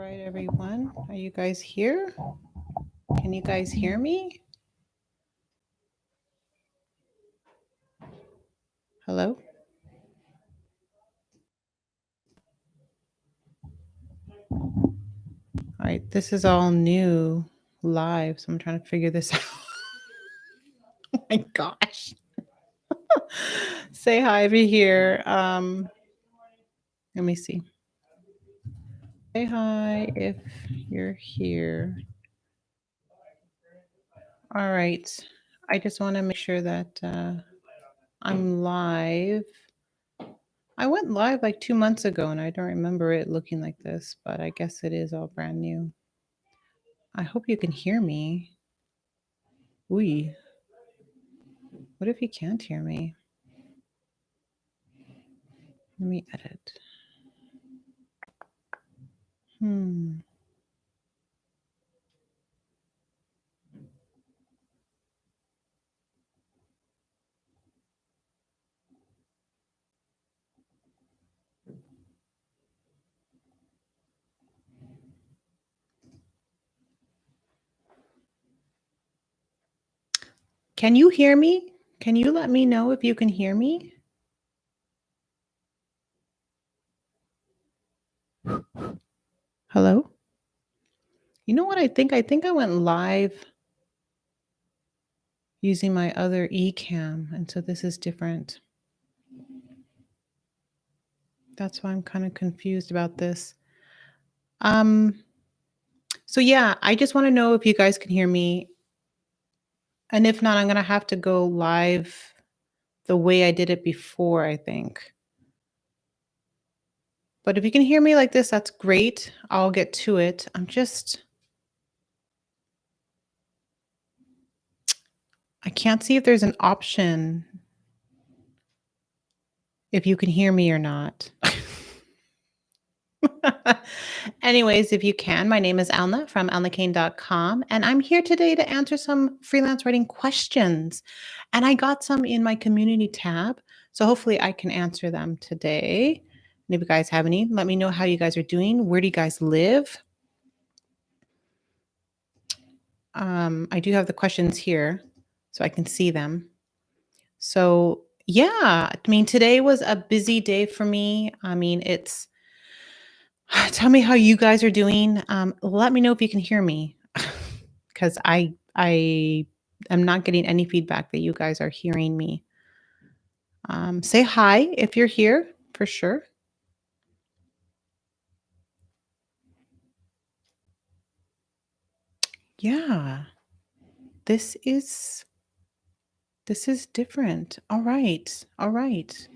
right, everyone. Are you guys here? Can you guys hear me? Hello? All right, this is all new live, so I'm trying to figure this out. Oh my gosh. Say hi if you're here. Let me see. Say hi if you're here. All right. I just want to make sure that I'm live. I went live like 2 months ago and I don't remember it looking like this, but I guess it is all brand new. I hope you can hear me. Ooh. What if you can't hear me? Let me edit. Can you hear me? Can you let me know if you can hear me? Hello? You know what I think? I think I went live using my other eCam, and so this is different. That's why I'm kind of confused about this. So yeah, I just want to know if you guys can hear me. And if not, I'm going to have to go live the way I did it before, I think. But if you can hear me like this, that's great. I'll get to it. I can't see if there's an option if you can hear me or not. Anyways, if you can, my name is Alna from alnakane.com, and I'm here today to answer some freelance writing questions. And I got some in my community tab, so hopefully I can answer them today. And if you guys have any, let me know how you guys are doing. Where do you guys live? I do have the questions here, so I can see them. So yeah, I mean, today was a busy day for me. I mean, tell me how you guys are doing. Let me know if you can hear me, because I am not getting any feedback that you guys are hearing me. Say hi if you're here, for sure. Yeah, this is different. All right. All right.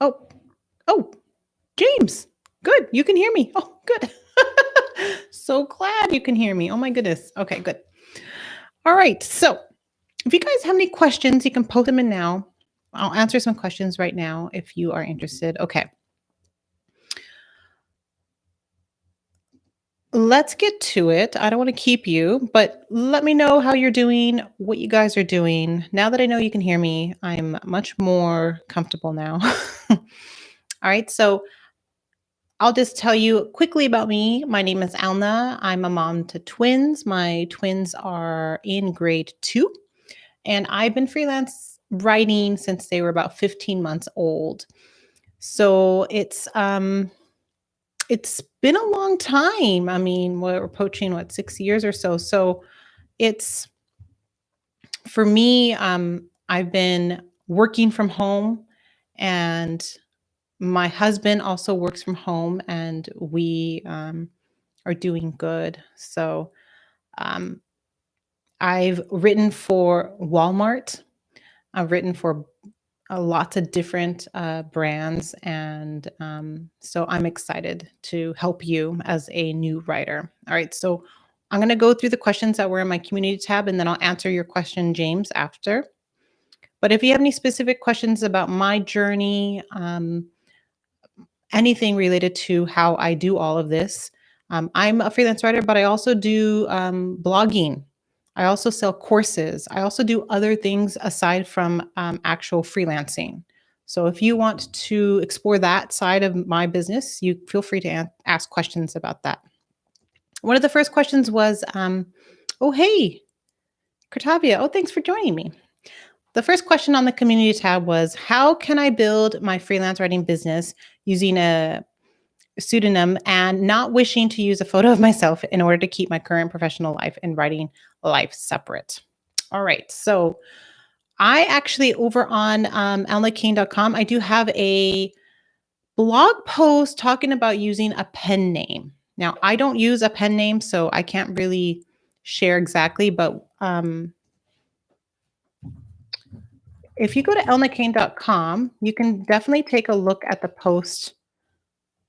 Oh, James. Good. You can hear me. Oh, good. So glad you can hear me. Oh my goodness. Okay, good. All right. So if you guys have any questions, you can post them in now. I'll answer some questions right now if you are interested. Okay. Let's get to it. I don't want to keep you, but let me know how you're doing, what you guys are doing. Now that I know you can hear me, I'm much more comfortable now. All right. So I'll just tell you quickly about me. My name is Alna. I'm a mom to twins. My twins are in grade 2, and I've been freelance writing since they were about 15 months old. So it's been a long time. I mean, we're approaching 6 years or so. So it's for me, I've been working from home, and my husband also works from home, and we are doing good. So I've written for Walmart. I've written for lots of different brands, and so I'm excited to help you as a new writer. All right, so I'm going to go through the questions that were in my community tab, and then I'll answer your question, James, after. But if you have any specific questions about my journey, anything related to how I do all of this, I'm a freelance writer, but I also do blogging. I also sell courses. I also do other things aside from actual freelancing. So if you want to explore that side of my business, you feel free to ask questions about that. One of the first questions was, oh, hey, Kurtavia. Oh, thanks for joining me. The first question on the community tab was, how can I build my freelance writing business using a pseudonym and not wishing to use a photo of myself in order to keep my current professional life and writing life separate? All right. So I actually, over on elnakane.com, I do have a blog post talking about using a pen name. Now, I don't use a pen name, so I can't really share exactly, but if you go to elnakane.com, you can definitely take a look at the post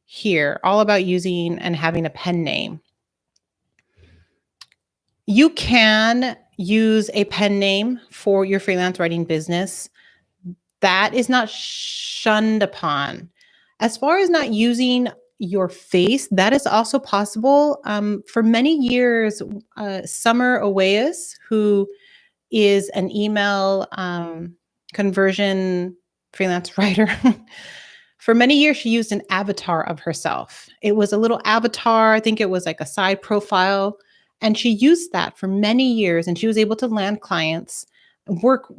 here, all about using and having a pen name. You can use a pen name for your freelance writing business. That is not shunned upon. As far as not using your face, that is also possible. For many years, Summer Oweas, who is an email conversion freelance writer, for many years, she used an avatar of herself. It was a little avatar. I think it was like a side profile. And she used that for many years, and she was able to land clients, work,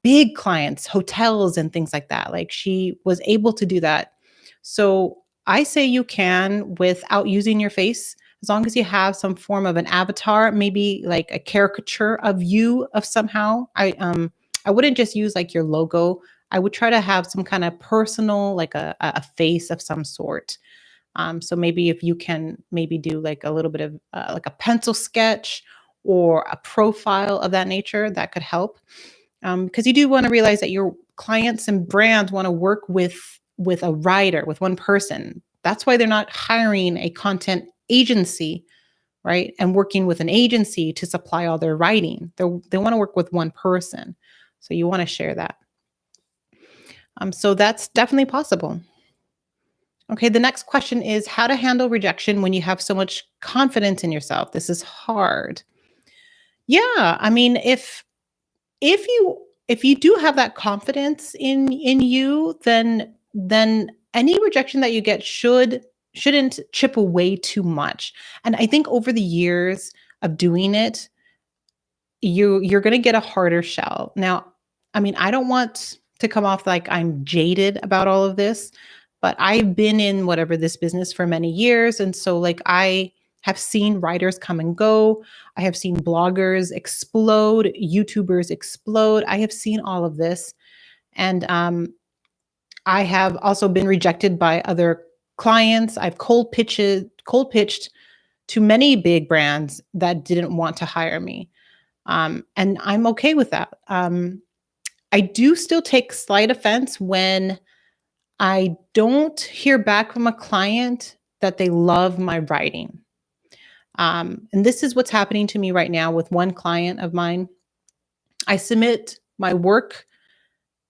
big clients, hotels and things like that. Like, she was able to do that. So I say you can without using your face, as long as you have some form of an avatar, maybe like a caricature of you of somehow. I wouldn't just use like your logo. I would try to have some kind of personal, like a face of some sort. So maybe if you can maybe do like a little bit of like a pencil sketch or a profile of that nature, that could help. Because you do want to realize that your clients and brands want to work with a writer, with one person. That's why they're not hiring a content agency, right? And working with an agency to supply all their writing. They want to work with one person. So you want to share that. So that's definitely possible. Okay, the next question is how to handle rejection when you have so much confidence in yourself. This is hard. Yeah, I mean, if you do have that confidence in you, then any rejection that you get shouldn't chip away too much. And I think over the years of doing it, you're going to get a harder shell. Now, I mean, I don't want to come off like I'm jaded about all of this, but I've been in whatever this business for many years, and so like I have seen writers come and go. I have seen bloggers explode, YouTubers explode. I have seen all of this, and I have also been rejected by other clients. I've cold pitched to many big brands that didn't want to hire me. And I'm okay with that. I do still take slight offense when I don't hear back from a client that they love my writing. And this is what's happening to me right now with one client of mine. I submit my work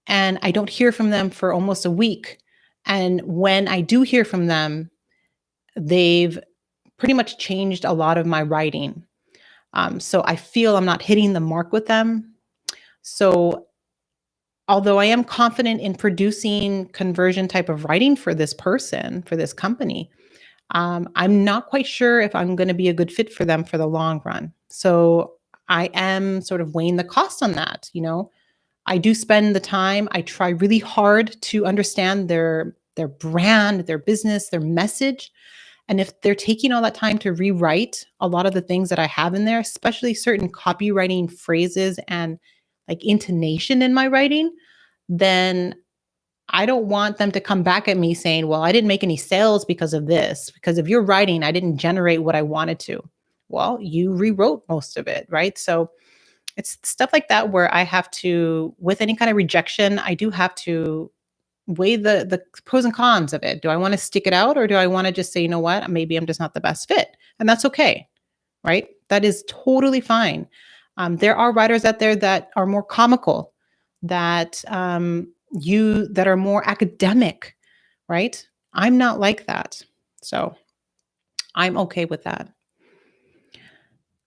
and I don't hear from them for almost a week. And when I do hear from them, they've pretty much changed a lot of my writing. So I feel I'm not hitting the mark with them. So although I am confident in producing conversion type of writing for this person, for this company, I'm not quite sure if I'm going to be a good fit for them for the long run. So I am sort of weighing the cost on that. I do spend the time. I try really hard to understand their brand, their business, their message. And if they're taking all that time to rewrite a lot of the things that I have in there, especially certain copywriting phrases and like intonation in my writing, then I don't want them to come back at me saying, well, I didn't make any sales because of this, because of your writing, I didn't generate what I wanted to. Well, you rewrote most of it, right? So it's stuff like that where I have to, with any kind of rejection, I do have to weigh the pros and cons of it. Do I want to stick it out, or do I want to just say, you know what, maybe I'm just not the best fit? And that's okay, right? That is totally fine. There are writers out there that are more comical, that that are more academic, right? I'm not like that. So I'm okay with that.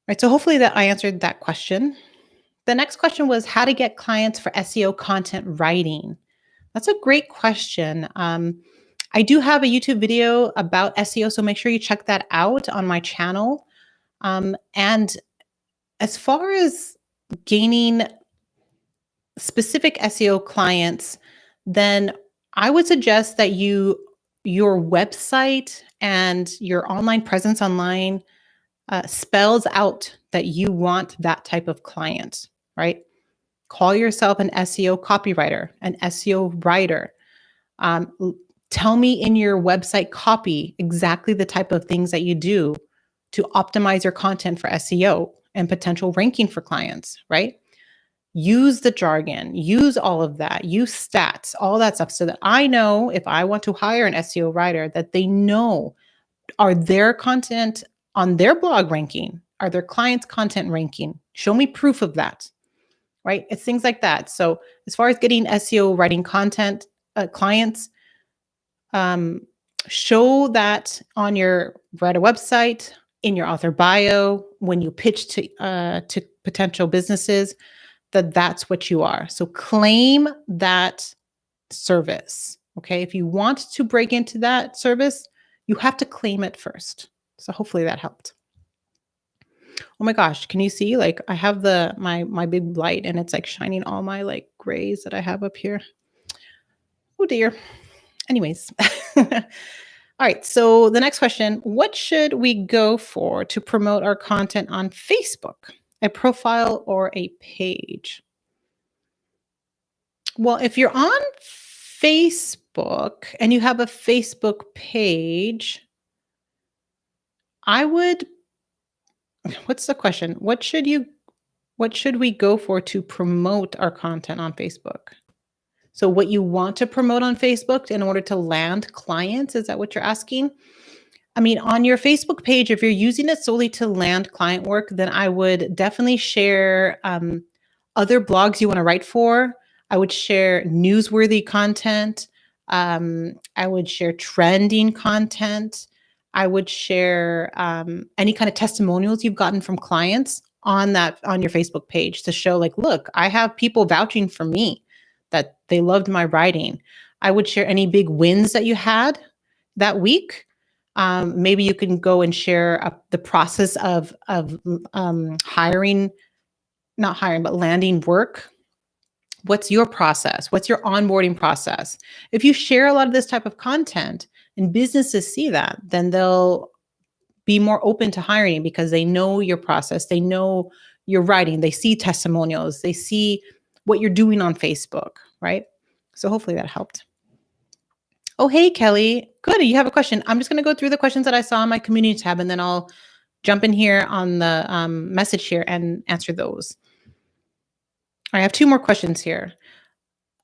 Right. So hopefully that I answered that question. The next question was how to get clients for SEO content writing. That's a great question. I do have a YouTube video about SEO, so make sure you check that out on my channel. And as far as gaining specific SEO clients, then I would suggest that your website and your online presence online spells out that you want that type of client, right? Call yourself an SEO copywriter, an SEO writer. Tell me in your website copy exactly the type of things that you do to optimize your content for SEO and potential ranking for clients, right? Use the jargon, use all of that, use stats, all that stuff so that I know if I want to hire an SEO writer that they know, are their content on their blog ranking? Are their clients' content ranking? Show me proof of that, right? It's things like that. So as far as getting SEO writing content clients, um, show that on your writer website, in your author bio, when you pitch to potential businesses, that that's what you are. So claim that service. Okay. If you want to break into that service, you have to claim it first. So hopefully that helped. Oh my gosh, can you see? Like I have my big light and it's like shining all my like grays that I have up here. Oh dear. Anyways. All right. So the next question, what should we go for to promote our content on Facebook? A profile or a page? Well, if you're on Facebook and you have a Facebook page, what's the question? What should we go for to promote our content on Facebook? So what you want to promote on Facebook in order to land clients, is that what you're asking? I mean, on your Facebook page, if you're using it solely to land client work, then I would definitely share other blogs you want to write for. I would share newsworthy content. I would share trending content. I would share any kind of testimonials you've gotten from clients on your Facebook page to show like, look, I have people vouching for me that they loved my writing. I would share any big wins that you had that week. Maybe you can go and share the process of hiring, not hiring, but landing work. What's your process? What's your onboarding process? If you share a lot of this type of content and businesses see that, then they'll be more open to hiring because they know your process. They know your writing. They see testimonials. They see what you're doing on Facebook, right? So hopefully that helped. Oh, hey, Kelly. Good. You have a question. I'm just going to go through the questions that I saw on my community tab, and then I'll jump in here on the message here and answer those. I have two more questions here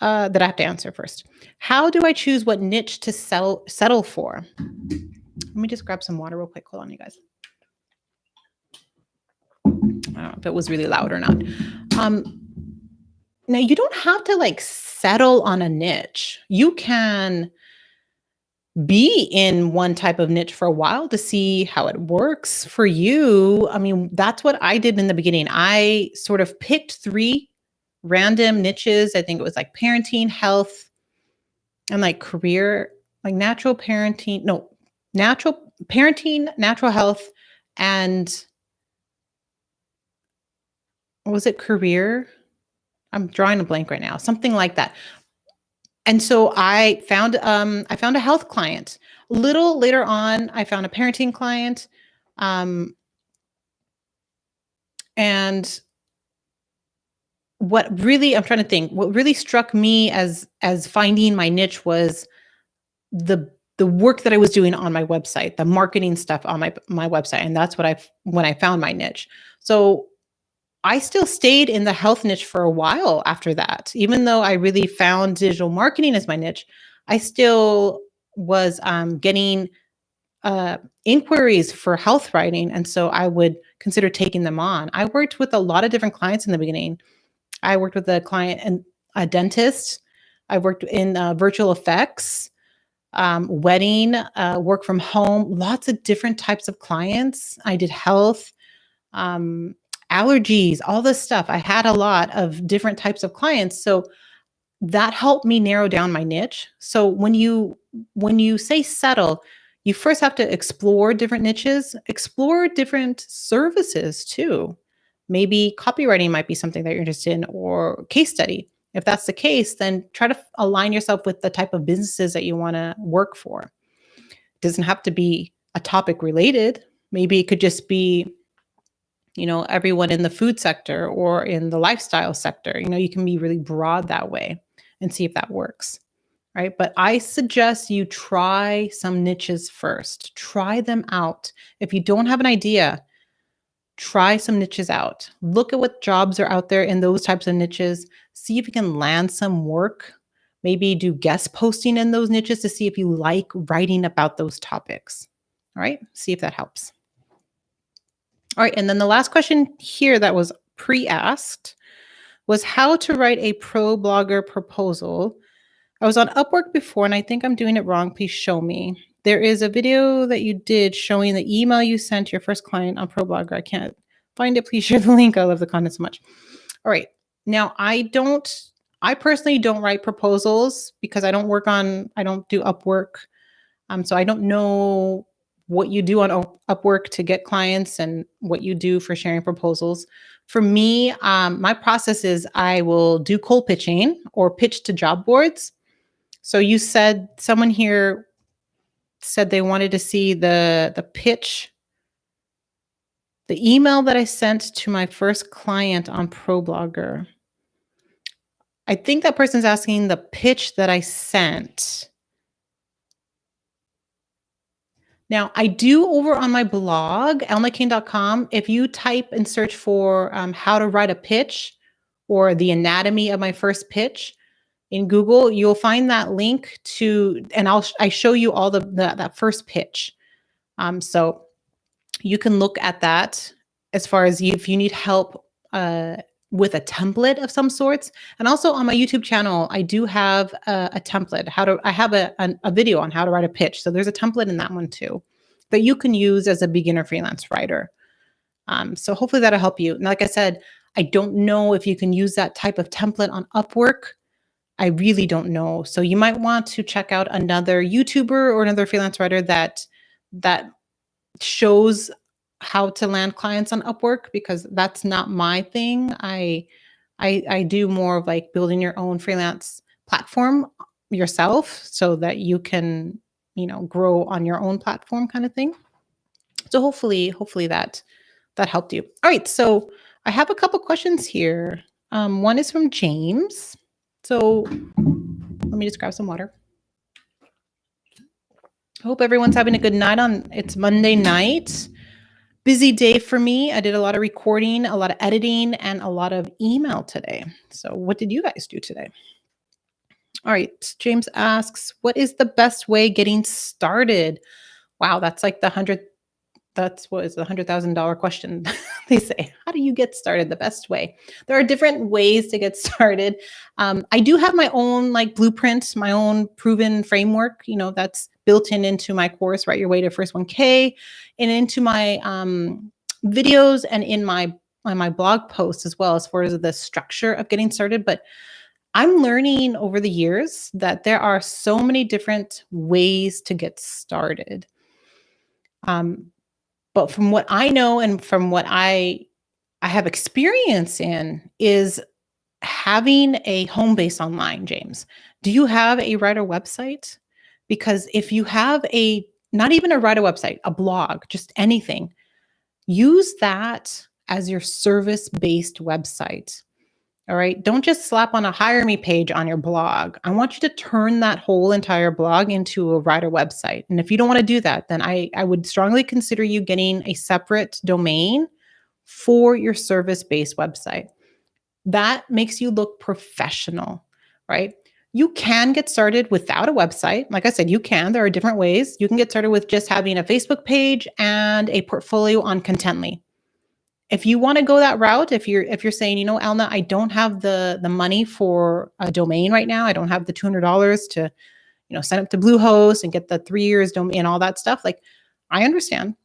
that I have to answer first. How do I choose what niche to settle for? Let me just grab some water real quick. Hold on, you guys. I don't know if it was really loud or not. Now, you don't have to like settle on a niche. You can be in one type of niche for a while to see how it works for you. I mean, that's what I did in the beginning. I sort of picked 3 random niches. I think it was like parenting, health, and like career, like natural parenting, natural health, and was it career? I'm drawing a blank right now, something like that. And so I found a health client. A little later on, I found a parenting client. And what really struck me as finding my niche was the work that I was doing on my website, the marketing stuff on my website. And that's when I found my niche. So I still stayed in the health niche for a while after that. Even though I really found digital marketing as my niche, I still was getting inquiries for health writing. And so I would consider taking them on. I worked with a lot of different clients in the beginning. I worked with a client and a dentist. I worked in virtual effects, wedding, work from home, lots of different types of clients. I did health, allergies, all this stuff. I had a lot of different types of clients. So that helped me narrow down my niche. So when you say settle, you first have to explore different niches, explore different services too. Maybe copywriting might be something that you're interested in, or case study. If that's the case, then try to align yourself with the type of businesses that you want to work for. It doesn't have to be a topic related. Maybe it could just be, everyone in the food sector or in the lifestyle sector. You can be really broad that way and see if that works. Right. But I suggest you try some niches first. Try them out. If you don't have an idea, try some niches out. Look at what jobs are out there in those types of niches. See if you can land some work. Maybe do guest posting in those niches to see if you like writing about those topics. All right. See if that helps. All right. And then the last question here that was pre-asked was how to write a Problogger proposal. I was on Upwork before, and I think I'm doing it wrong. Please show me. There is a video that you did showing the email you sent to your first client on Problogger. I can't find it. Please share the link. I love the content so much. All right. Now, I personally don't write proposals because I don't do Upwork. So I don't know what you do on Upwork to get clients and what you do for sharing proposals. For me, my process is I will do cold pitching or pitch to job boards. So you said someone here said they wanted to see the pitch, the email that I sent to my first client on Problogger. I think that person's asking the pitch that I sent. Now, I do over on my blog, elnakane.com, if you type and search for how to write a pitch or the anatomy of my first pitch in Google, you'll find that link to, and I show you all that first pitch. So you can look at that as far as if you need help with a template of some sorts. And also on my YouTube channel, I do have a template. I have a video on how to write a pitch. So there's a template in that one too that you can use as a beginner freelance writer. So hopefully that'll help you. And like I said, I don't know if you can use that type of template on Upwork. I really don't know. So you might want to check out another YouTuber or another freelance writer that shows how to land clients on Upwork, because that's not my thing. I do more of like building your own freelance platform yourself so that you can, grow on your own platform kind of thing. So hopefully that helped you. All right. So I have a couple questions here. One is from James. So let me just grab some water. Hope everyone's having a good night it's Monday night. Busy day for me. I did a lot of recording, a lot of editing, and a lot of email today. So what did you guys do today? All right. James asks, what is the best way getting started? Wow, that's like that's what is the $100,000 question. They say, how do you get started the best way? There are different ways to get started. I do have my own blueprint, my own proven framework, that's built into my course, Write Your Way to First 1K, and into my videos and on my blog posts as well, as far as the structure of getting started. But I'm learning over the years that there are so many different ways to get started. But from what I know and from what I have experience in is having a home base online, James. Do you have a writer website? Because if you have not even a writer website, a blog, just anything, use that as your service-based website. All right. Don't just slap on a hire me page on your blog. I want you to turn that whole entire blog into a writer website. And if you don't want to do that, then I would strongly consider you getting a separate domain for your service-based website. That makes you look professional, right? You can get started without a website. Like I said, you can. There are different ways. You can get started with just having a Facebook page and a portfolio on Contently. If you want to go that route, if you're saying, Elna, I don't have the money for a domain right now. I don't have the $200 to, sign up to Bluehost and get the 3 years domain and all that stuff. I understand.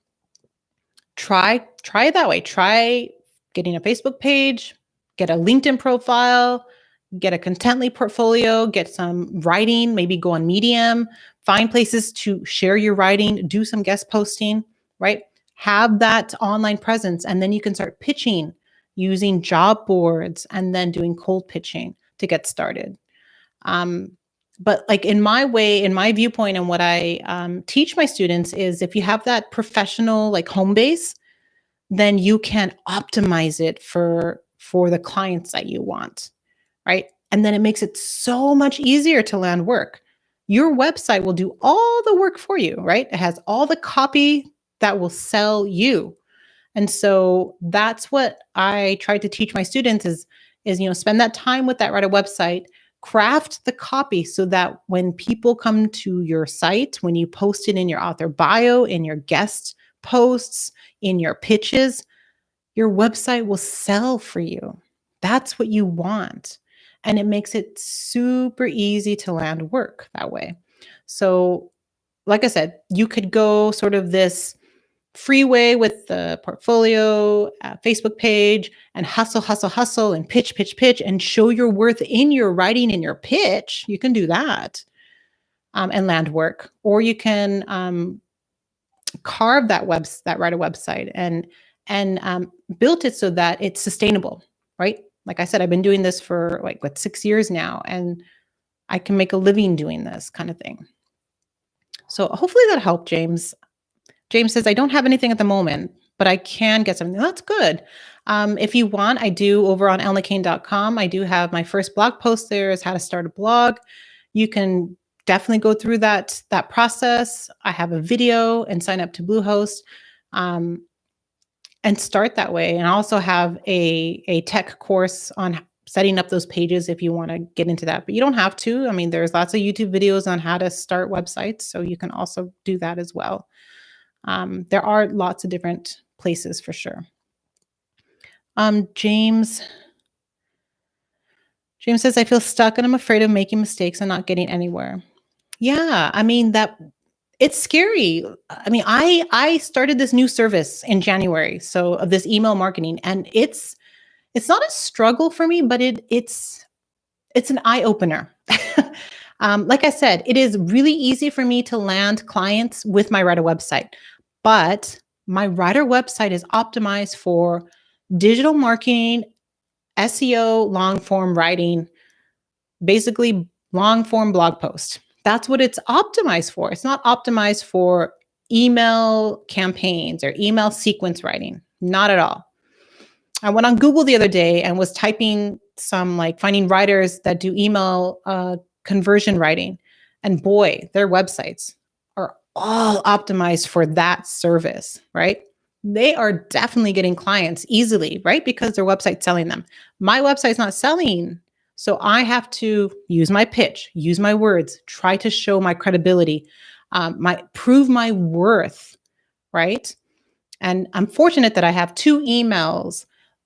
Try it that way. Try getting a Facebook page, get a LinkedIn profile, get a Contently portfolio, get some writing, maybe go on Medium, find places to share your writing, do some guest posting, right? Have that online presence, and then you can start pitching using job boards and then doing cold pitching to get started. Um, but like in my way, in my viewpoint, and what I teach my students is if you have that professional like home base, then you can optimize it for the clients that you want, right? And then it makes it so much easier to land work. Your website will do all the work for you, right? It has all the copy that will sell you. And so that's what I try to teach my students is spend that time with that Write a website, craft the copy so that when people come to your site, when you post it in your author bio, in your guest posts, in your pitches, your website will sell for you. That's what you want. And it makes it super easy to land work that way. So, like I said, you could go sort of this freeway with the portfolio, Facebook page, and hustle, hustle, hustle, and pitch, pitch, pitch, and show your worth in your writing and your pitch. You can do that and land work, or you can carve that Write a website and built it so that it's sustainable, right? Like I said, I've been doing this for 6 years now, and I can make a living doing this kind of thing. So hopefully that helped, James. James says, I don't have anything at the moment, but I can get something. That's good. If you want, I do over on elnakane.com. I do have my first blog post there is how to start a blog. You can definitely go through that process. I have a video and sign up to Bluehost and start that way. And I also have a tech course on setting up those pages if you want to get into that, but you don't have to. I mean, there's lots of YouTube videos on how to start websites, so you can also do that as well. There are lots of different places for sure. James says, I feel stuck and I'm afraid of making mistakes and not getting anywhere. Yeah, I mean, it's scary. I mean, I started this new service in January, so of this email marketing, and it's not a struggle for me, but it's an eye opener. Like I said, it is really easy for me to land clients with my Write a website, but my Write a website is optimized for digital marketing, SEO, long form writing, basically long form blog post. That's what it's optimized for. It's not optimized for email campaigns or email sequence writing. Not at all. I went on Google the other day and was typing some finding writers that do email conversion writing. And boy, their websites are all optimized for that service, right? They are definitely getting clients easily, right? Because their website's selling them. My website's not selling. So I have to use my pitch, use my words, try to show my credibility, prove my worth, right? And I'm fortunate that I have two email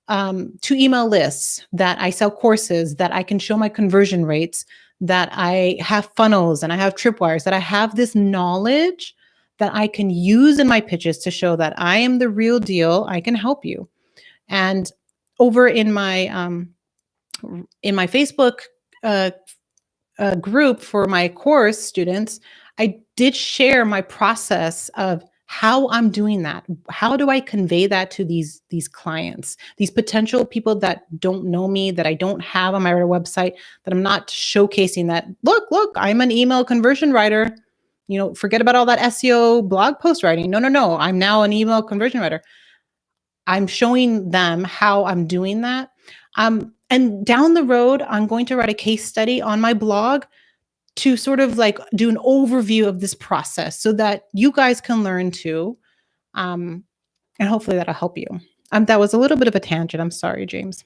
lists that I sell courses, that I can show my conversion rates, that I have funnels and I have tripwires, that I have this knowledge that I can use in my pitches to show that I am the real deal. I can help you. And over in my Facebook group for my course students, I did share my process of how I'm doing that. How do I convey that to these clients, these potential people that don't know me, that I don't have on my website, that I'm not showcasing that, look, I'm an email conversion writer. Forget about all that SEO blog post writing. No. I'm now an email conversion writer. I'm showing them how I'm doing that. And down the road, I'm going to write a case study on my blog to sort of do an overview of this process so that you guys can learn too. And hopefully that'll help you. That was a little bit of a tangent. I'm sorry, James.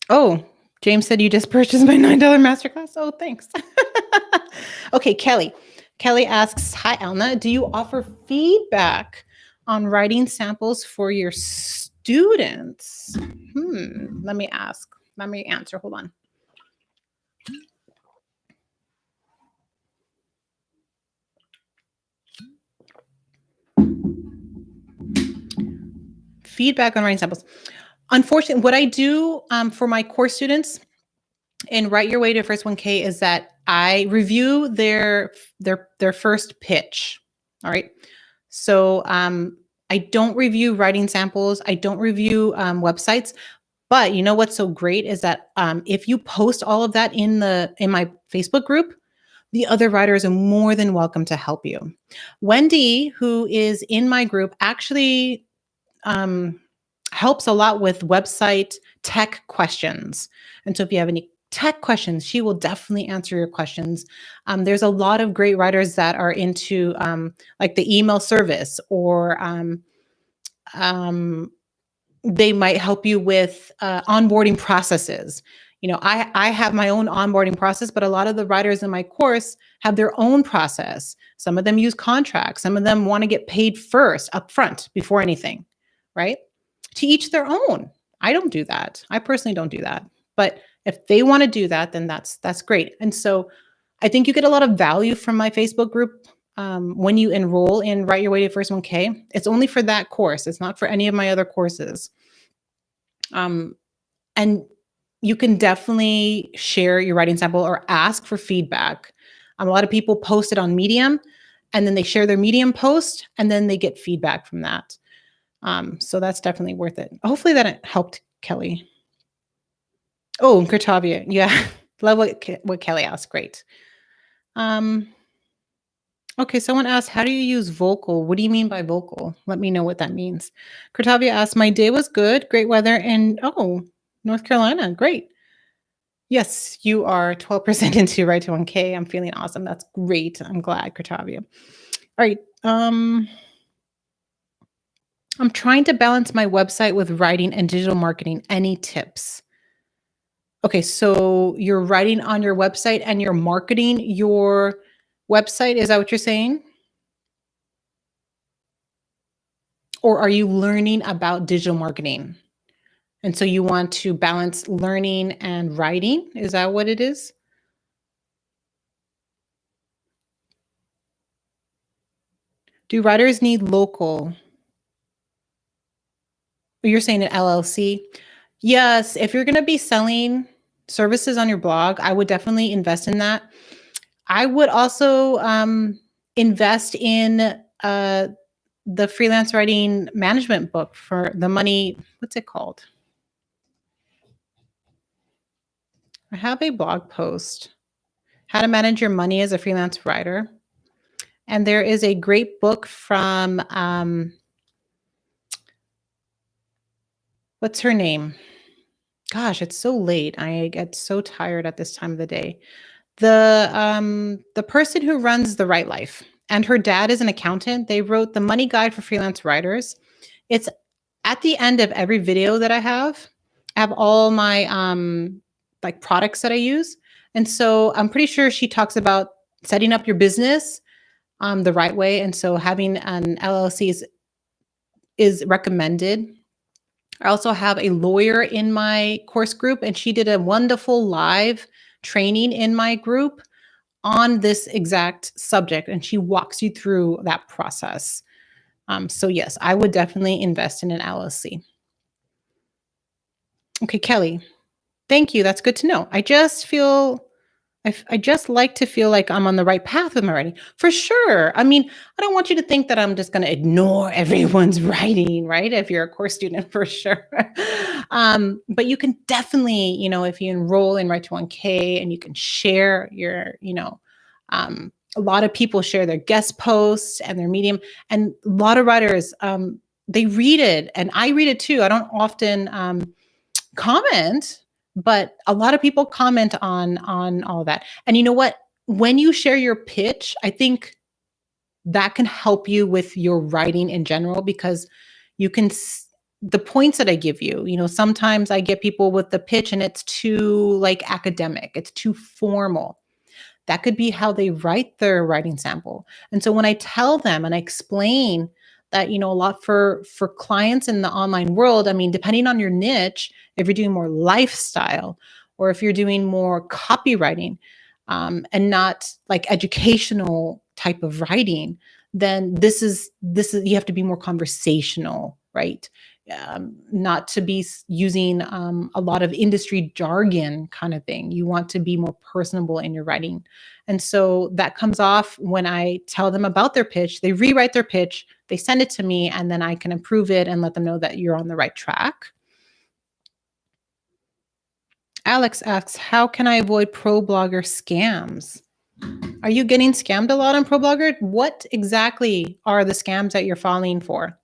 Oh, James said you just purchased my $9 masterclass. Oh, thanks. Okay, Kelly. Kelly asks, hi, Elna. Do you offer feedback on writing samples for your students? Let me answer. Hold on. Feedback on writing samples. Unfortunately, what I do for my course students in Write Your Way to First 1K is that I review their first pitch. All right. So I don't review writing samples. I don't review websites. But you know what's so great is that if you post all of that in my Facebook group, the other writers are more than welcome to help you. Wendy, who is in my group, actually um, helps a lot with website tech questions. And so if you have any tech questions, she will definitely answer your questions. There's a lot of great writers that are into like the email service, or um, they might help you with onboarding processes. You know, I have my own onboarding process, but a lot of the writers in my course have their own process. Some of them use contracts. Some of them want to get paid first up front before anything, right? To each their own. I don't do that. I personally don't do that. But if they want to do that, then that's great. And so I think you get a lot of value from my Facebook group when you enroll in Write Your Way to First 1K. It's only for that course. It's not for any of my other courses. Um, and you can definitely share your writing sample or ask for feedback. A lot of people post it on Medium, and then they share their Medium post, and then they get feedback from that. So that's definitely worth it. Hopefully that helped, Kelly. Oh, and Kurtavia. Yeah. Love what Kelly asked. Great. Okay, someone asked, how do you use vocal? What do you mean by vocal? Let me know what that means. Kurtavia asked, my day was good, great weather, and North Carolina, great. Yes, you are 12% into Right to 1K. I'm feeling awesome. That's great. I'm glad, Kurtavia. All right. I'm trying to balance my website with writing and digital marketing. Any tips? Okay, so you're writing on your website and you're marketing your website. Is that what you're saying? Or are you learning about digital marketing? And so you want to balance learning and writing? Is that what it is? Do writers need local? You're saying an LLC? Yes, if you're going to be selling services on your blog, I would definitely invest in that. I would also invest in the freelance writing management book for the money. What's it called? I have a blog post, How to Manage Your Money as a Freelance Writer. And there is a great book from, what's her name? Gosh, it's so late. I get so tired at this time of the day. The person who runs The Right Life, and her dad is an accountant. They wrote the Money Guide for Freelance Writers. It's at the end of every video that I have. I have all my like products that I use. And so I'm pretty sure she talks about setting up your business the right way. And so having an LLC is recommended. I also have a lawyer in my course group, and she did a wonderful live training in my group on this exact subject, and she walks you through that process. So yes, I would definitely invest in an LLC. Okay, Kelly, thank you. That's good to know. I just like to feel like I'm on the right path with my writing. For sure. I mean, I don't want you to think that I'm just going to ignore everyone's writing, right? If you're a course student, for sure. But you can definitely, if you enroll in Write to 1K and you can share your, a lot of people share their guest posts and their Medium, and a lot of writers, they read it, and I read it too. I don't often comment, but a lot of people comment on all that. And you know what? When you share your pitch, I think that can help you with your writing in general, because you can the points that I give you, sometimes I get people with the pitch and it's too like academic, it's too formal. That could be how they write their writing sample. And so when I tell them and I explain that, a lot for clients in the online world, I mean, depending on your niche, if you're doing more lifestyle or if you're doing more copywriting and not like educational type of writing, then this is you have to be more conversational, right? not to be using a lot of industry jargon kind of thing. You want to be more personable in your writing. And so that comes off when I tell them about their pitch. They rewrite their pitch, they send it to me, and then I can improve it and let them know that you're on the right track. Alex asks, how can I avoid Problogger scams? Are you getting scammed a lot on Problogger? What exactly are the scams that you're falling for?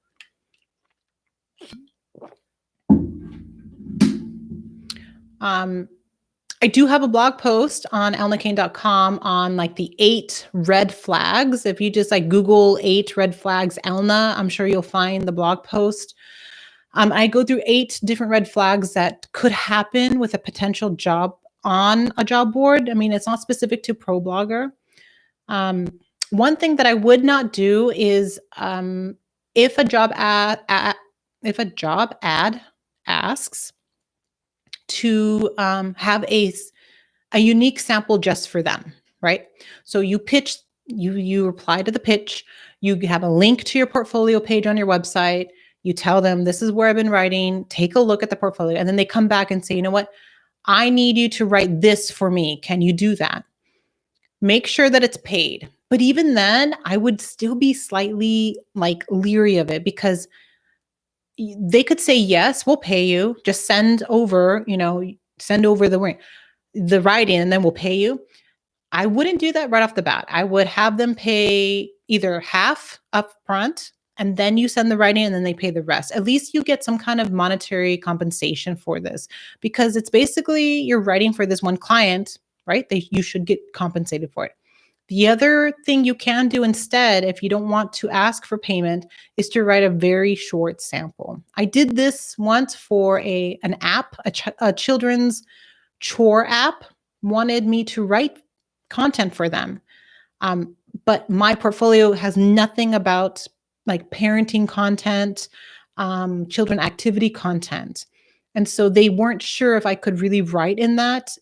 I do have a blog post on elnakane.com on like the 8 red flags. If you just like Google 8 red flags Elna, I'm sure you'll find the blog post. I go through 8 different red flags that could happen with a potential job on a job board. I mean, it's not specific to Problogger. One thing that I would not do is if a job ad asks to have a unique sample just for them, right? So you pitch, you reply to the pitch, you have a link to your portfolio page on your website, you tell them this is where I've been writing, take a look at the portfolio, and then they come back and say, you know what, I need you to write this for me. Can you do that? Make sure that it's paid. But even then, I would still be slightly like leery of it because they could say, yes, we'll pay you. Just send over, the writing and then we'll pay you. I wouldn't do that right off the bat. I would have them pay either half up front and then you send the writing and then they pay the rest. At least you get some kind of monetary compensation for this because it's basically you're writing for this one client, right? You should get compensated for it. The other thing you can do instead, if you don't want to ask for payment, is to write a very short sample. I did this once for an app, a children's chore app, wanted me to write content for them. But my portfolio has nothing about like parenting content, children activity content. And so they weren't sure if I could really write in that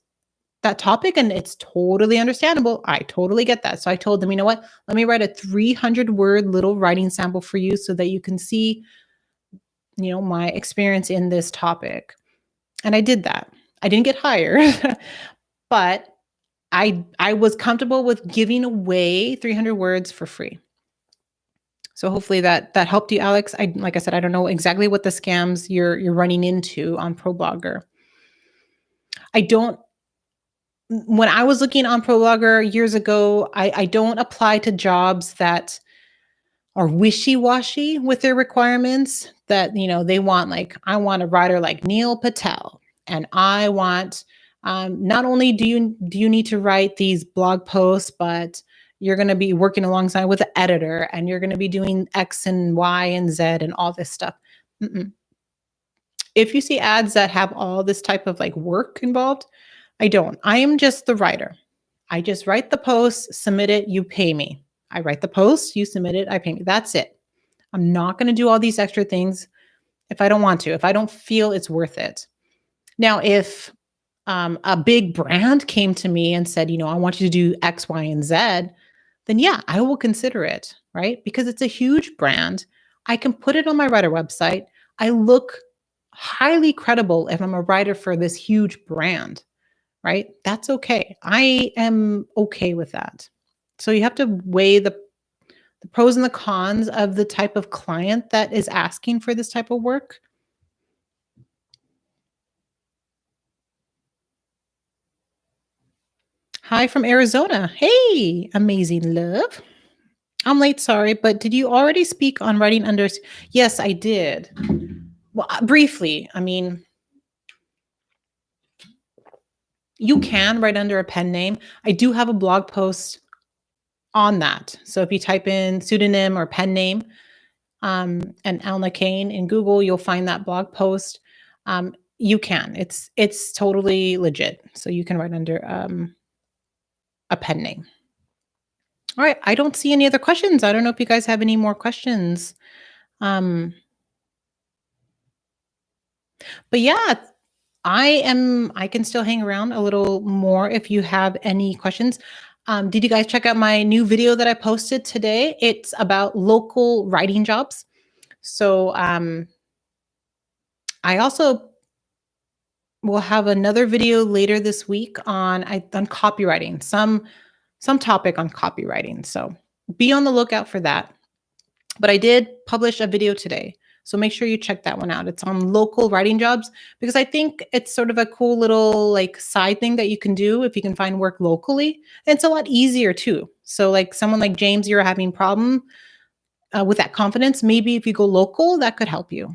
topic, and it's totally understandable. I totally get that. So I told them, you know what, let me write a 300-word little writing sample for you so that you can see, my experience in this topic. And I did that. I didn't get hired, but I was comfortable with giving away 300 words for free. So hopefully that helped you, Alex. Like I said, I don't know exactly what the scams you're running into on Problogger. When I was looking on Problogger years ago, I don't apply to jobs that are wishy-washy with their requirements that, they want, like, I want a writer like Neil Patel. And I want, not only do you need to write these blog posts, but you're going to be working alongside with an editor and you're going to be doing X and Y and Z and all this stuff. If you see ads that have all this type of like work involved, I don't. I am just the writer. I just write the post, submit it, you pay me. I write the post, you submit it, I pay me. That's it. I'm not going to do all these extra things if I don't want to, if I don't feel it's worth it. Now, if a big brand came to me and said, I want you to do X, Y, and Z, then yeah, I will consider it, right? Because it's a huge brand. I can put it on my writer website. I look highly credible if I'm a writer for this huge brand. Right? That's okay. I am okay with that. So you have to weigh the pros and the cons of the type of client that is asking for this type of work. Hi from Arizona. Hey, amazing love. I'm late, sorry, but did you already speak on writing under? Yes, I did. Well, briefly, I mean, you can write under a pen name. I do have a blog post on that. So if you type in pseudonym or pen name and Elna Kane in Google, you'll find that blog post. You can. It's totally legit. So you can write under a pen name. All right. I don't see any other questions. I don't know if you guys have any more questions. But yeah, I can still hang around a little more if you have any questions. Did you guys check out my new video that I posted today? It's about local writing jobs. So I also will have another video later this week on copywriting, some topic on copywriting. So be on the lookout for that. But I did publish a video today. So make sure you check that one out. It's on local writing jobs because I think it's sort of a cool little like side thing that you can do if you can find work locally. And it's a lot easier too. So like someone like James, you're having problem with that confidence. Maybe if you go local, that could help you.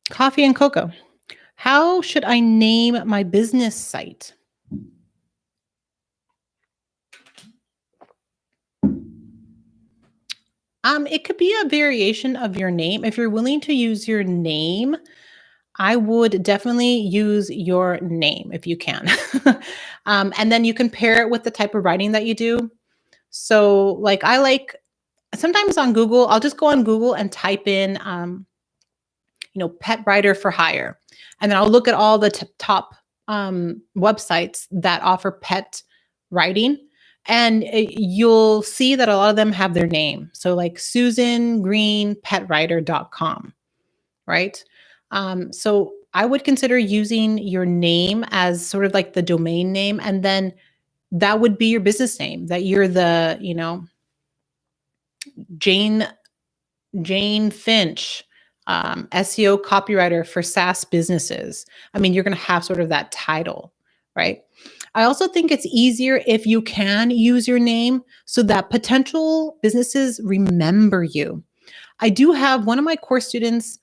Coffee and cocoa. How should I name my business site? It could be a variation of your name. If you're willing to use your name, I would definitely use your name if you can. And then you can pair it with the type of writing that you do. So, like, I like sometimes on Google, I'll just go on Google and type in, pet writer for hire. And then I'll look at all the top websites that offer pet writing. And you'll see that a lot of them have their name. So, like SusanGreenPetWriter.com, right? So I would consider using your name as sort of like the domain name, and then that would be your business name. That you're the, Jane Finch, SEO copywriter for SaaS businesses. I mean, you're going to have sort of that title, right? I also think it's easier if you can use your name so that potential businesses remember you. I do have one of my course students.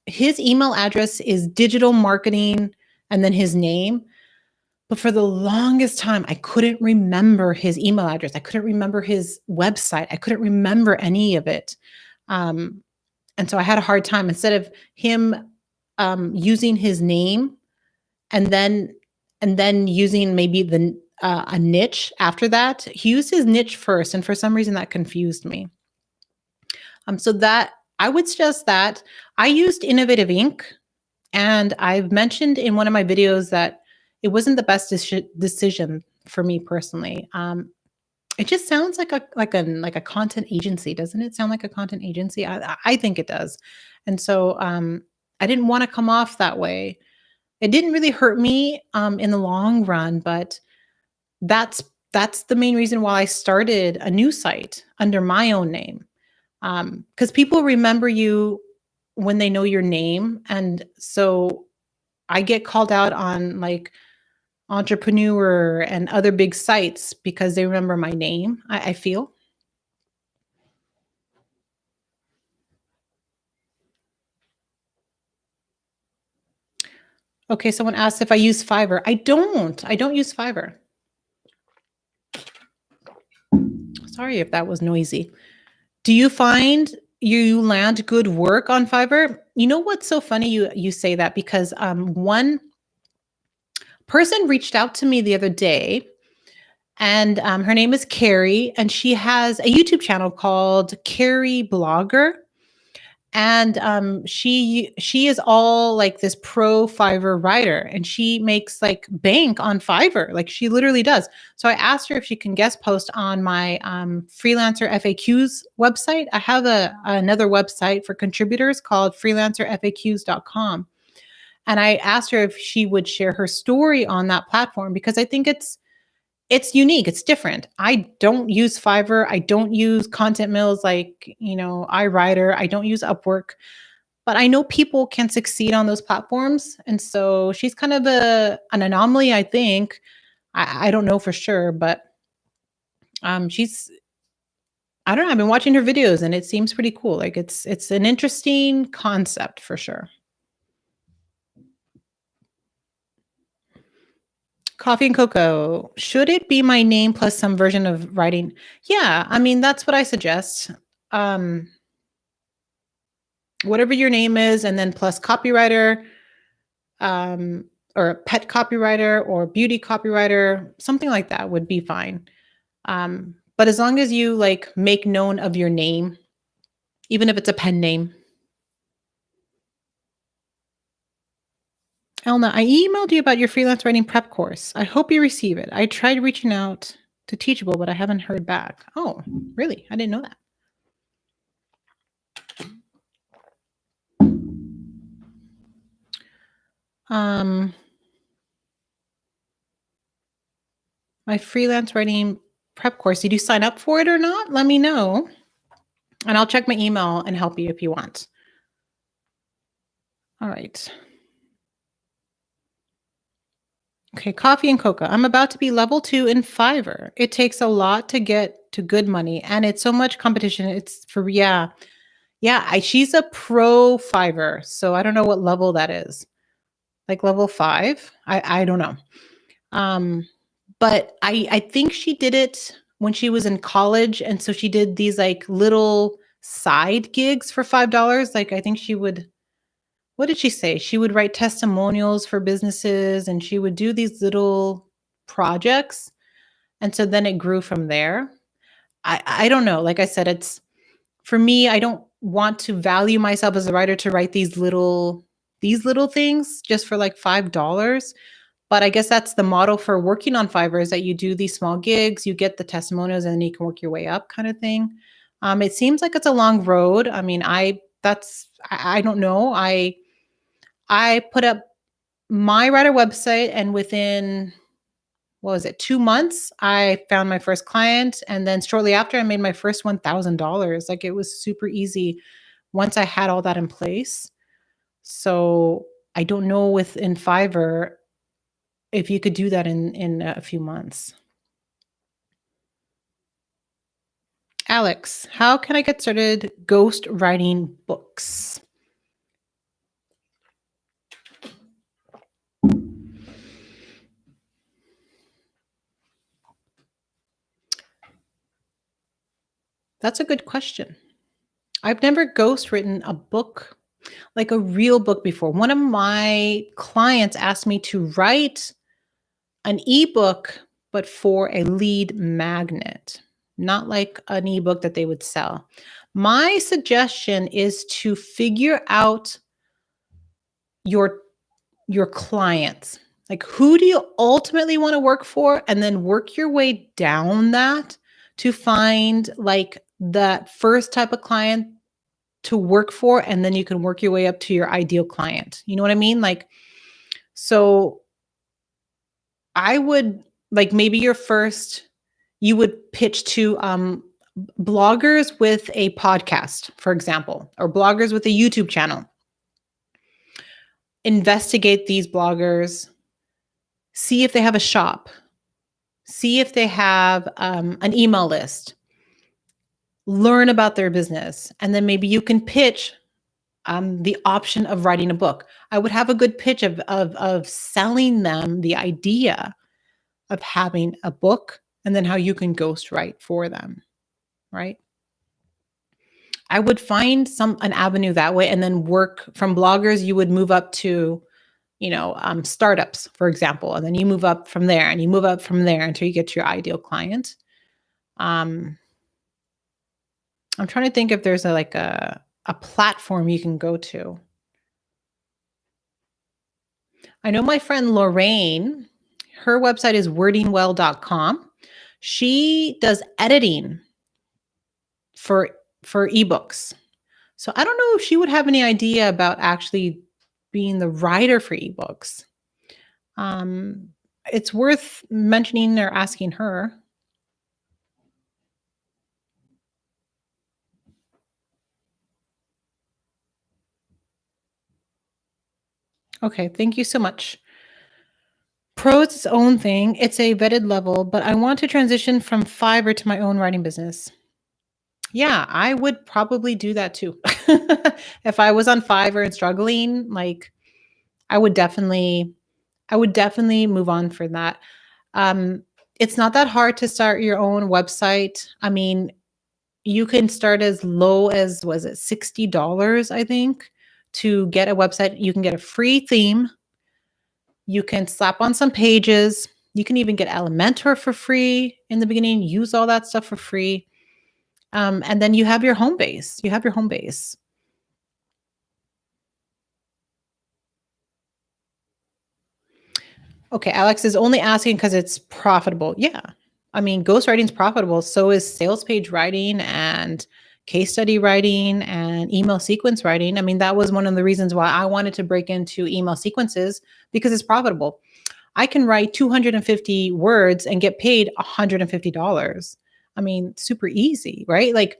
His email address is digital marketing and then his name. But for the longest time, I couldn't remember his email address. I couldn't remember his website. I couldn't remember any of it. And so I had a hard time. Instead of him using his name and then using maybe a niche after that, he used his niche first. And for some reason that confused me. So that I would suggest that I used Innovative Ink, and I've mentioned in one of my videos that it wasn't the best decision for me personally. It just sounds like a content agency, doesn't it? Sound like a content agency? I think it does, and so I didn't want to come off that way. It didn't really hurt me in the long run, but that's the main reason why I started a new site under my own name. Because people remember you when they know your name. And so I get called out on like Entrepreneur and other big sites because they remember my name, I feel. Okay, someone asked if I use Fiverr. I don't use Fiverr. Sorry if that was noisy. Do you find you land good work on Fiverr? You know what's so funny you say that, because one person reached out to me the other day, and her name is Carrie, and she has a YouTube channel called Carrie Blogger. And she is all like this pro Fiverr writer, and she makes like bank on Fiverr, like she literally does. So I asked her if she can guest post on my freelancer FAQs website. I have another website for contributors called freelancerfaqs.com, and I asked her if she would share her story on that platform because I think it's unique. It's different. I don't use Fiverr. I don't use content mills like, iWriter. I don't use Upwork, but I know people can succeed on those platforms. And so she's kind of an anomaly, I think. I don't know for sure, but she's, I don't know. I've been watching her videos and it seems pretty cool. Like it's an interesting concept for sure. Coffee and cocoa. Should it be my name plus some version of writing? Yeah, I mean, that's what I suggest. Whatever your name is, and then plus copywriter, or pet copywriter or beauty copywriter, something like that would be fine. But as long as you like make known of your name, even if it's a pen name. Elna, I emailed you about your freelance writing prep course. I hope you receive it. I tried reaching out to Teachable, but I haven't heard back. Oh, really? I didn't know that. Um, my freelance writing prep course, did you sign up for it or not? Let me know, and I'll check my email and help you if you want. All right. Okay, coffee and cocoa. I'm about to be level 2 in Fiverr. It takes a lot to get to good money, and it's so much competition. It's for yeah. Yeah, she's a pro Fiverr, so I don't know what level that is. Like level 5? I don't know. Um, but I think she did it when she was in college, and so she did these, like, little side gigs for $5. Like, I think she would what did she say? She would write testimonials for businesses, and she would do these little projects, and so then it grew from there. I don't know, like I said, it's for me, I don't want to value myself as a writer to write these little things just for, like, $5. But I guess that's the model for working on Fiverr is that you do these small gigs, you get the testimonials, and then you can work your way up kinda thing. It seems like it's a long road. I mean, I don't know. I put up my writer website, and within, what was it, 2 months, I found my first client, and then shortly after, I made my first $1,000. Like, it was super easy once I had all that in place. So, I don't know within Fiverr if you could do that in a few months. Alex, how can I get started ghost writing books? That's a good question. I've never ghost written a book, like a real book before. One of my clients asked me to write an ebook, but for a lead magnet, not like an ebook that they would sell. My suggestion is to figure out your your clients. Like, who do you ultimately want to work for? And then work your way down that to find like that first type of client to work for. And then you can work your way up to your ideal client. You know what I mean? Like, so I would like maybe your first, you would pitch to bloggers with a podcast, for example, or bloggers with a YouTube channel. Investigate these bloggers, see if they have a shop, see if they have an email list, learn about their business, and then maybe you can pitch the option of writing a book. I would have a good pitch of selling them the idea of having a book and then how you can ghostwrite for them, right? I would find an avenue that way and then work from bloggers. You would move up to, startups, for example, and then you move up from there and you move up from there until you get to your ideal client. Um, I'm trying to think if there's a platform you can go to. I know my friend Lorraine, her website is wordingwell.com. She does editing for ebooks. So I don't know if she would have any idea about actually being the writer for ebooks. It's worth mentioning or asking her. Okay, thank you so much. Pro is its own thing. It's a vetted level, but I want to transition from Fiverr to my own writing business. Yeah, I would probably do that too. If I was on Fiverr and struggling, like I would definitely move on for that. Um, it's not that hard to start your own website. I mean, you can start as low as, was it $60, I think, to get a website. You can get a free theme. You can slap on some pages. You can even get Elementor for free in the beginning, use all that stuff for free. And then you have your home base. You have your home base. Okay, Alex is only asking because it's profitable. Yeah. I mean, ghostwriting is profitable. So is sales page writing and case study writing and email sequence writing. I mean, that was one of the reasons why I wanted to break into email sequences, because it's profitable. I can write 250 words and get paid $150. I mean, super easy, right? Like,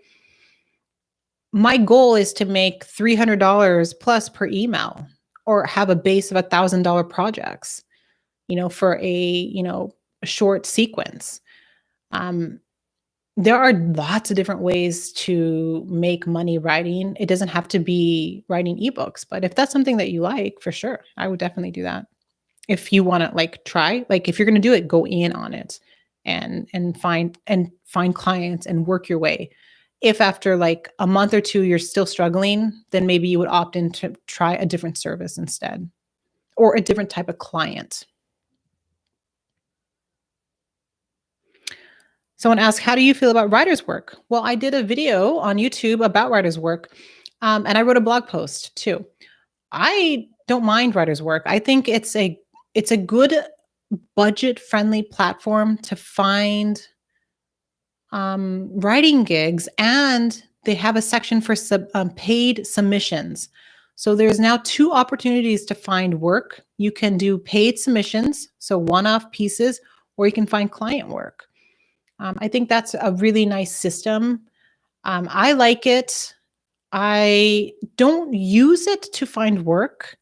my goal is to make $300 plus per email, or have a base of $1,000 projects, for a short sequence. Um, there are lots of different ways to make money writing. It doesn't have to be writing ebooks, but if that's something that you like, for sure, I would definitely do that. If you want to try, if you're going to do it, go in on it and find clients and work your way. If after a month or two you're still struggling, then maybe you would opt in to try a different service instead, or a different type of client. Someone asked, how do you feel about writer's work? Well, I did a video on YouTube about writer's work, and I wrote a blog post too. I don't mind writer's work. I think it's a good budget-friendly platform to find writing gigs, and they have a section for paid submissions. So there's now 2 opportunities to find work. You can do paid submissions, so one-off pieces, or you can find client work. I think that's a really nice system. I like it. I don't use it to find work.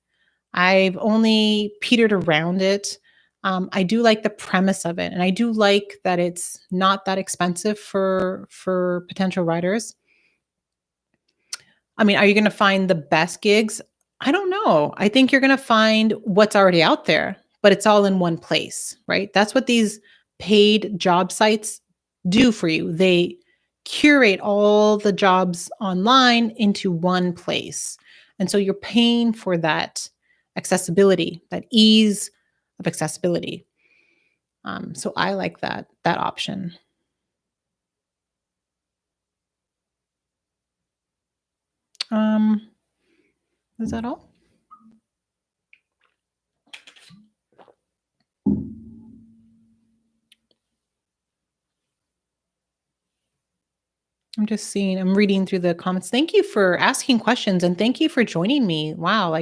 I've only petered around it. I do like the premise of it, and I do like that it's not that expensive for potential writers. I mean, are you going to find the best gigs? I don't know. I think you're going to find what's already out there, but it's all in one place, right? That's what these paid job sites do for you. They curate all the jobs online into one place. And so you're paying for that accessibility, that ease of accessibility. So I like that option. Is that all? I'm reading through the comments. Thank you for asking questions, and thank you for joining me. Wow.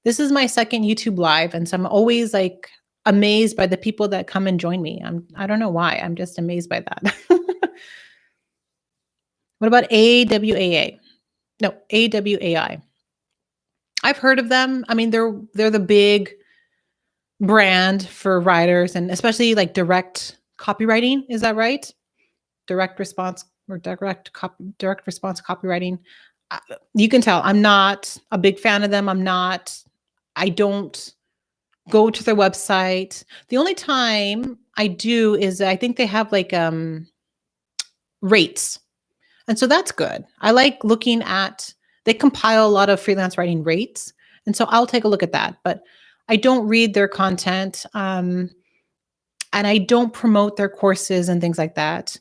This is my second YouTube live. And so I'm always amazed by the people that come and join me. I don't know why. I'm just amazed by that. What about AWAA? No, AWAI. I've heard of them. I mean, they're the big brand for writers, and especially direct copywriting. Is that right? Direct response or direct response copywriting. You can tell I'm not a big fan of them. I don't go to their website. The only time I do is I think they have rates. And so that's good. I like looking at, they compile a lot of freelance writing rates. And so I'll take a look at that, but I don't read their content. And I don't promote their courses and things like that.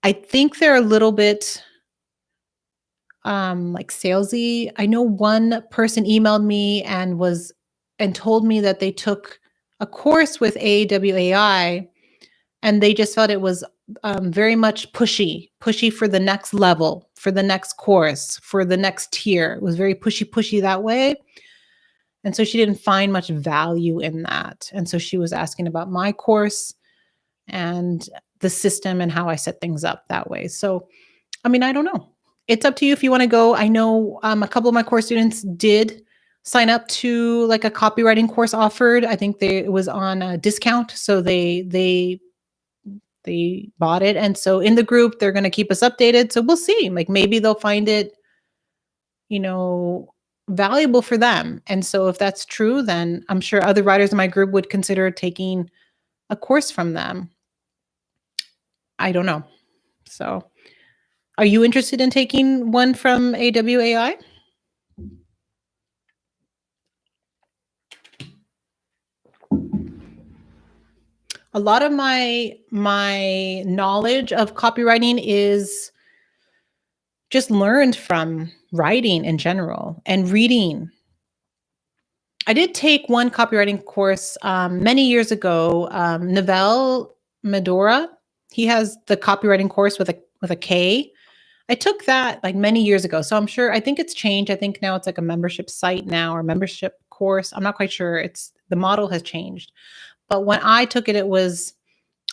I think they're a little bit salesy. I know one person emailed me and told me that they took a course with AWAI, and they just felt it was very much pushy for the next level, for the next course, for the next tier. It was very pushy that way. And so she didn't find much value in that. And so she was asking about my course and the system and how I set things up that way. So, I mean, I don't know. It's up to you if you want to go. I know a couple of my course students did sign up to a copywriting course offered. I think it was on a discount. So they bought it. And so in the group, they're going to keep us updated. So we'll see, maybe they'll find it, valuable for them. And so if that's true, then I'm sure other writers in my group would consider taking a course from them. I don't know. So are you interested in taking one from AWAI? A lot of my knowledge of copywriting is just learned from writing in general and reading. I did take one copywriting course many years ago. Navel Medora, he has the copywriting course with a K. I took that like many years ago. So I think it's changed. I think now it's like a membership site now or membership course. I'm not quite sure. The model has changed. But when I took it, it was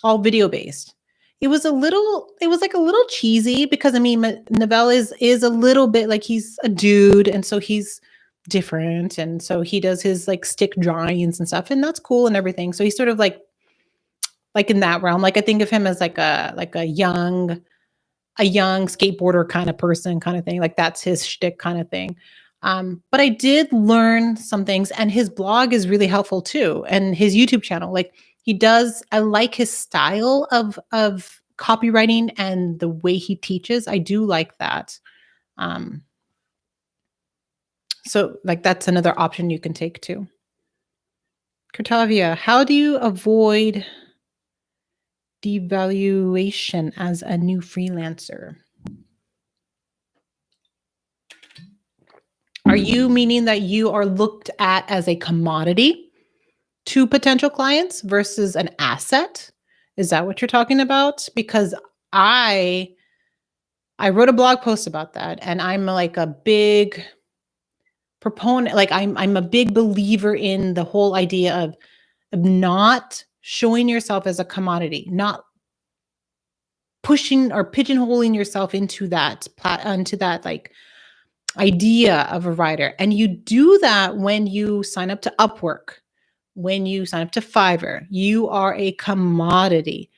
all video based. It was like a little cheesy because I mean, Novell is a little bit like he's a dude, and so he's different, and so he does his like stick drawings and stuff, and that's cool and everything. So he's sort of like in that realm. Like I think of him as like a young skateboarder kind of person, kind of thing. Like that's his shtick kind of thing. But I did learn some things, and his blog is really helpful too, and his YouTube channel. Like he does, I like his style of copywriting and the way he teaches. I do like that. Um, so like that's another option you can take too. Kurtavia, how do you avoid devaluation as a new freelancer? Are you meaning that you are looked at as a commodity to potential clients versus an asset? Is that what you're talking about? Because I I wrote a blog post about that, and I'm like a big proponent, like I'm a big believer in the whole idea of not showing yourself as a commodity, not pushing or pigeonholing yourself into that like idea of a writer. And you do that when you sign up to Upwork, when you sign up to Fiverr. You are a commodity.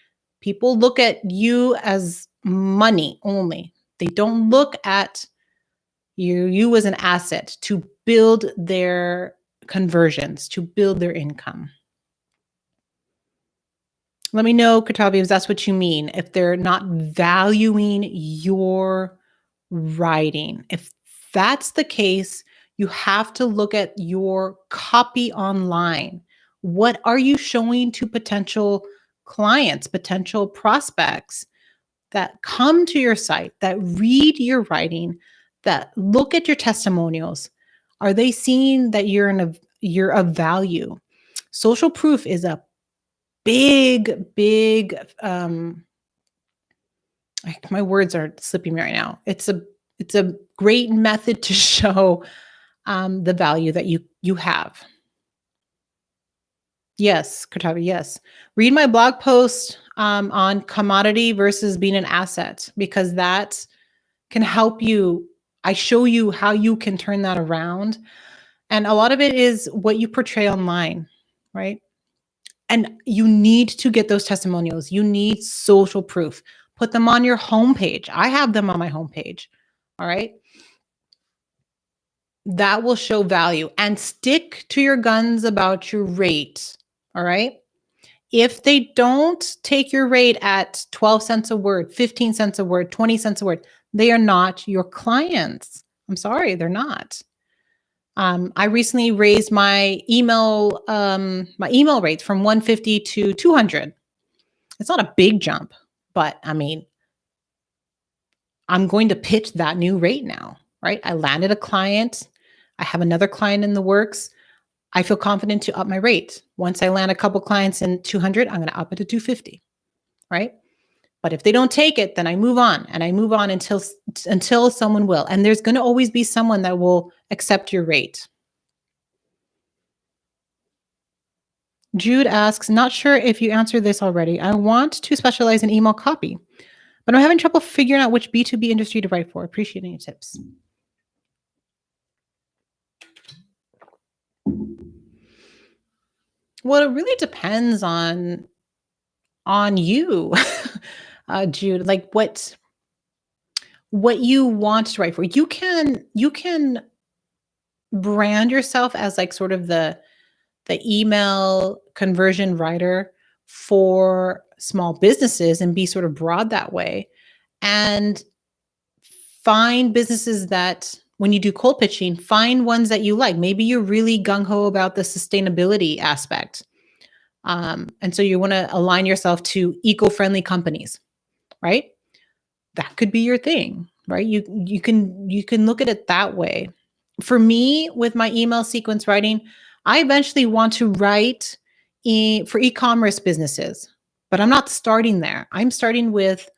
People look at you as money only. They don't look at you as an asset to build their conversions, to build their income. Let me know, Katavi, if that's what you mean. If they're not valuing your writing. If that's the case, you have to look at your copy online. What are you showing to potential clients, potential prospects that come to your site, that read your writing, that look at your testimonials? Are they seeing that you're of value? Social proof is a big my words are slipping me right now. It's a great method to show the value that you have. Yes, Katavi, yes. Read my blog post on commodity versus being an asset, because that can help you. I show you how you can turn that around. And a lot of it is what you portray online, right? And you need to get those testimonials. You need social proof. Put them on your homepage. I have them on my homepage. All right. That will show value, and stick to your guns about your rate. All right. If they don't take your rate at 12 cents a word, 15 cents a word, 20 cents a word, they are not your clients. I'm sorry, they're not. I recently raised my email rates from 150 to 200. It's not a big jump, but I mean, I'm going to pitch that new rate now, right? I landed a client. I have another client in the works. I feel confident to up my rate. Once I land a couple clients in 200, I'm going to up it to 250, right? But if they don't take it, then I move on, and I move on until someone will. And there's going to always be someone that will accept your rate. Jude asks, not sure if you answered this already. I want to specialize in email copy, but I'm having trouble figuring out which B2B industry to write for. Appreciate any tips. Well, it really depends on you, Jude. Like what you want to write for. You can brand yourself as like sort of the email conversion writer for small businesses and be sort of broad that way, and find businesses that when you do cold pitching, find ones that you like. Maybe you're really gung-ho about the sustainability aspect. And so you want to align yourself to eco-friendly companies, right? That could be your thing, right? You can look at it that way. For me, with my email sequence writing, I eventually want to write for e-commerce businesses, but I'm not starting there. I'm starting with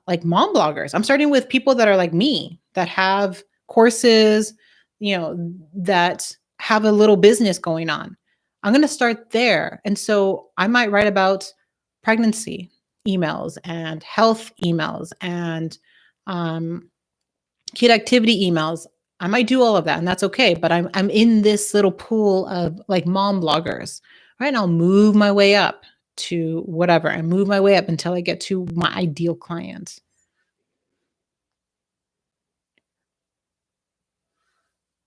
like mom bloggers. I'm starting with people that are like me, that have courses, that have a little business going on. I'm going to start there. And so I might write about pregnancy emails and health emails and um, kid activity emails. I might do all of that, and that's okay. But I'm in this little pool of like mom bloggers, right? And I'll move my way up to whatever, and move my way up until I get to my ideal client.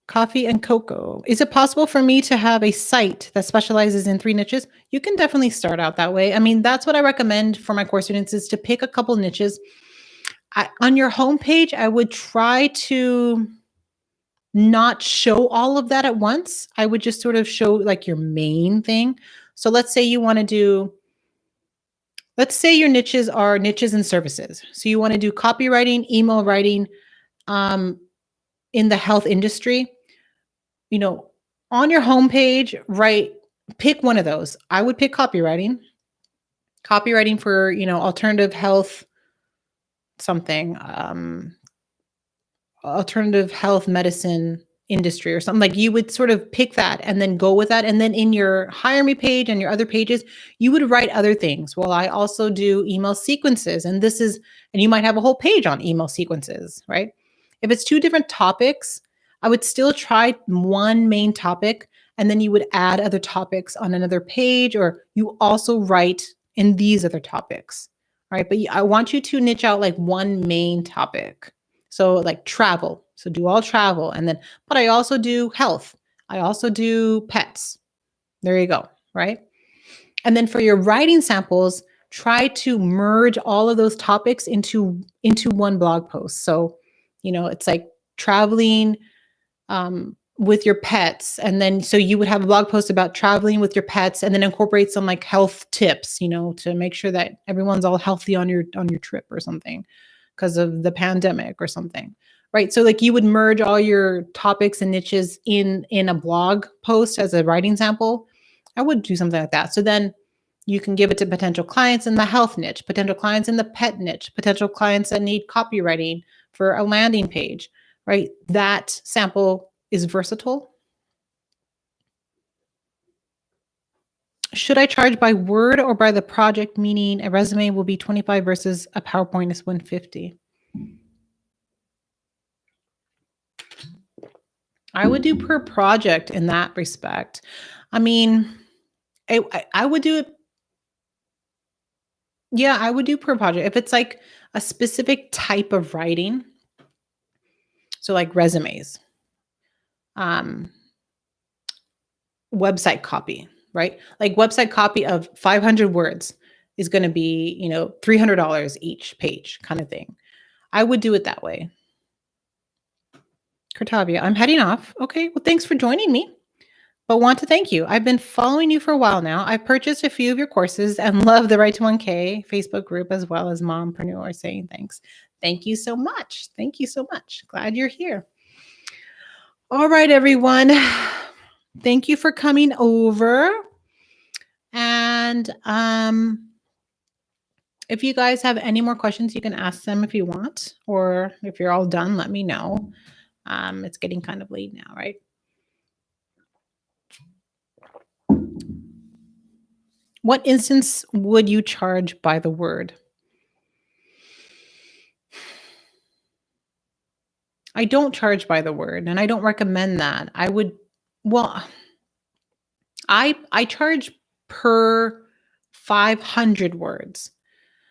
Coffee and cocoa. Is it possible for me to have a site that specializes in 3 niches? You can definitely start out that way. I mean, that's what I recommend for my course students, is to pick a couple niches. On your homepage, I would try to not show all of that at once. I would just sort of show like your main thing. So let's say your niches are niches and services. So you want to do copywriting, email writing, um, in the health industry. You know, on your homepage, pick one of those. I would pick copywriting for, alternative health something, alternative health medicine industry or something. Like, you would sort of pick that and then go with that. And then in your hire me page and your other pages, you would write other things. Well, I also do email sequences, and you might have a whole page on email sequences, right? If it's 2 different topics, I would still try one main topic, and then you would add other topics on another page, or you also write in these other topics, right? But I want you to niche out like one main topic. So like travel. So do all travel. But I also do health. I also do pets. There you go. Right. And then for your writing samples, try to merge all of those topics into one blog post. So, it's like traveling with your pets. And then, so you would have a blog post about traveling with your pets, and then incorporate some like health tips, to make sure that everyone's all healthy on your trip or something, because of the pandemic or something, right? So like you would merge all your topics and niches in a blog post as a writing sample. I would do something like that. So then you can give it to potential clients in the health niche, potential clients in the pet niche, potential clients that need copywriting for a landing page, right? That sample is versatile. Should I charge by word or by the project, meaning a resume will be 25 versus a PowerPoint is 150? I would do per project in that respect. I mean, I would do it. Yeah, I would do per project. If it's like a specific type of writing, so like resumes, um, website copy, right? Like website copy of 500 words is going to be, $300 each page kind of thing. I would do it that way. Cartavia, I'm heading off. Okay, well, thanks for joining me. But want to thank you. I've been following you for a while now. I've purchased a few of your courses and love the Right to 1K Facebook group, as well as Mompreneur saying thanks. Thank you so much. Thank you so much. Glad you're here. All right, everyone. Thank you for coming over. And if you guys have any more questions, you can ask them if you want, or if you're all done, let me know. It's getting kind of late now, right? What instance would you charge by the word? I don't charge by the word, and I don't recommend that. I charge per 500 words.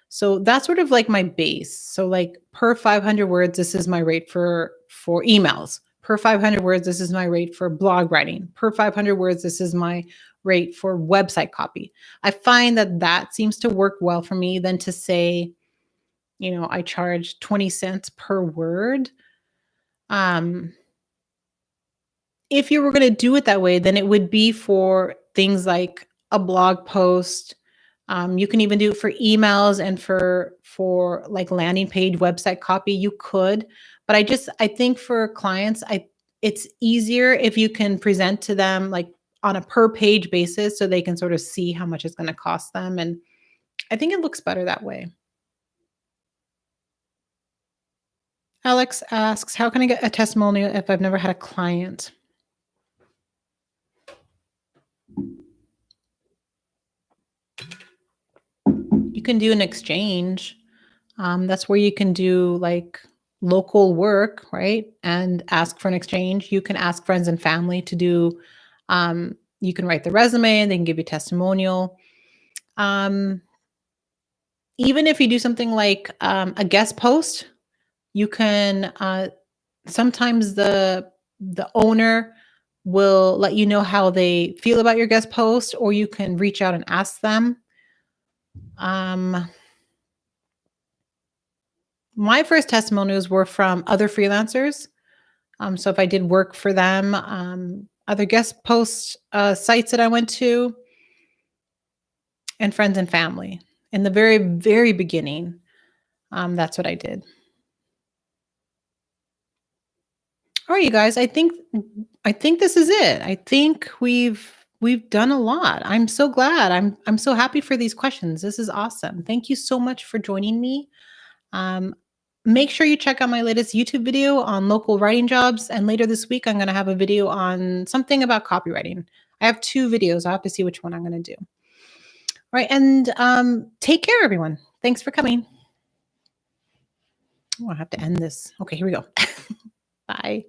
So that's sort of like my base. So like per 500 words, this is my rate for emails. Per 500 words, this is my rate for blog writing. Per 500 words, this is my rate for website copy. I find that seems to work well for me than to say, I charge 20 cents per word. If you were going to do it that way, then it would be for things like a blog post. You can even do it for emails and for like landing page website copy. You could, but I think for clients, it's easier if you can present to them like on a per page basis, so they can sort of see how much it's going to cost them. And I think it looks better that way. Alex asks, how can I get a testimonial if I've never had a client? You can do an exchange. That's where you can do like local work, right? And ask for an exchange. You can ask friends and family to do, you can write the resume and they can give you testimonial. Um, Even if you do something like a guest post, you can sometimes the owner will let you know how they feel about your guest post, or you can reach out and ask them. Um, my first testimonials were from other freelancers. So if I did work for them, other guest post sites that I went to, and friends and family. In the very, very beginning, that's what I did. All right, you guys. I think this is it. I think we've done a lot. I'm so glad. I'm so happy for these questions. This is awesome. Thank you so much for joining me. Um, Make sure you check out my latest YouTube video on local writing jobs. And later this week, I'm going to have a video on something about copywriting. I have 2 videos. I'll have to see which one I'm going to do. All right. And take care, everyone. Thanks for coming. Oh, I have to end this. Okay, here we go. Bye.